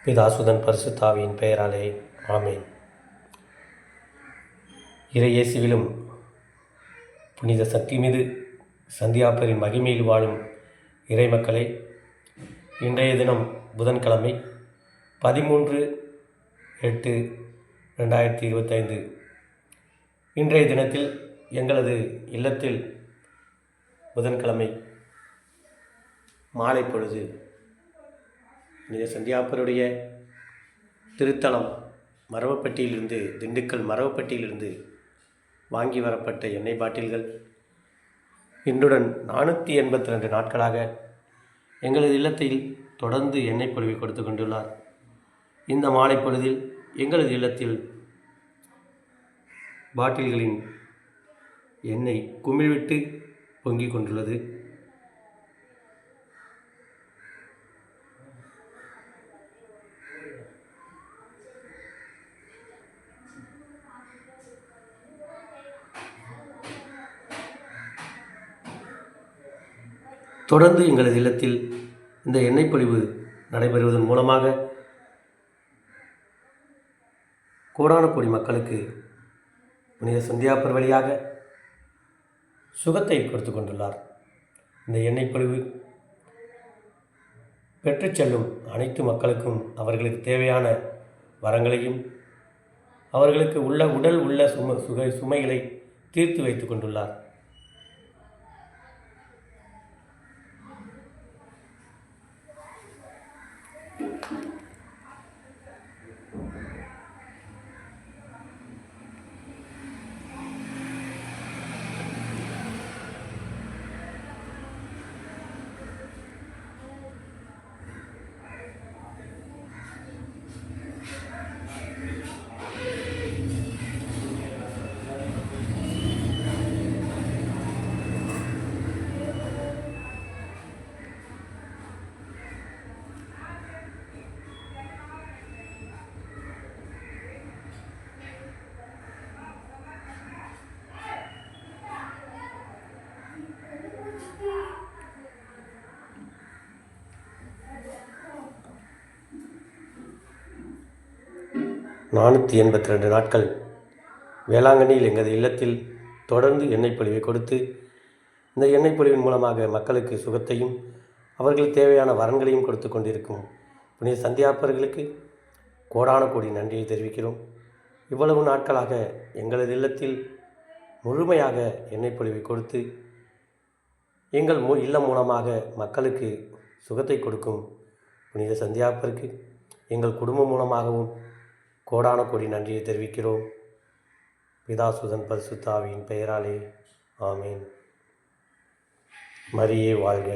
பிதாசுதன் பரிசுத்தாவியின் பெயராலே ஆமேன். இறையேசுவிலும் புனித சக்திமிகு சந்தியாப்பரின் மகிமையில் வாழும் இறைமக்களே, இன்றைய தினம் புதன்கிழமை 13/8/2025. இன்றைய தினத்தில் எங்களது இல்லத்தில் புதன்கிழமை மாலை பொழுது புனித சந்தியாப்பருடைய திருத்தலம் மரவப்பட்டியிலிருந்து, திண்டுக்கல் மரவப்பட்டியிலிருந்து வாங்கி வரப்பட்ட எண்ணெய் பாட்டில்கள் இன்றுடன் 482 நாட்களாக எங்களது இல்லத்தில் தொடர்ந்து எண்ணெய் பொழிவை கொடுத்து கொண்டுள்ளார். இந்த மாலை பொழுதில் எங்களது இல்லத்தில் பாட்டில்களின் எண்ணெய் குமிழ்விட்டு பொங்கிக் கொண்டுள்ளது. தொடர்ந்து எங்களது இல்லத்தில் இந்த எண்ணெய் பொழிவு நடைபெறுவதன் மூலமாக கோடான கோடி மக்களுக்கு புனித சந்தியாப்பர் வழியாக சுகத்தை கொடுத்து கொண்டுள்ளார். இந்த எண்ணெய் பொழிவு பெற்றுச் செல்லும் அனைத்து மக்களுக்கும் அவர்களுக்கு தேவையான வரங்களையும் அவர்களுக்கு உடல் உள்ள சுமைகளை தீர்த்து வைத்து கொண்டுள்ளார். நானூற்றி 82 நாட்கள் வேளாங்கண்ணியில் எங்களது இல்லத்தில் தொடர்ந்து எண்ணெய் பொழிவை கொடுத்து, இந்த எண்ணெய் பொழிவின் மூலமாக மக்களுக்கு சுகத்தையும் அவர்களுக்கு தேவையான வரன்களையும் கொடுத்து கொண்டிருக்கும் புனித சந்தியாப்பர்களுக்கு கோடான கோடி நன்றியை தெரிவிக்கிறோம். இவ்வளவு நாட்களாக எங்களது இல்லத்தில் முழுமையாக எண்ணெய் பொழிவை கொடுத்து எங்கள் இல்லம் மூலமாக மக்களுக்கு சுகத்தை கொடுக்கும் புனித சந்தியாப்பருக்கு எங்கள் குடும்பம் மூலமாகவும் கோடான கோடி நன்றியை தெரிவிக்கிறோம். பிதாசுதன் பரிசுத்தாவியின் பெயராலே ஆமேன். மரியே வாழ்க.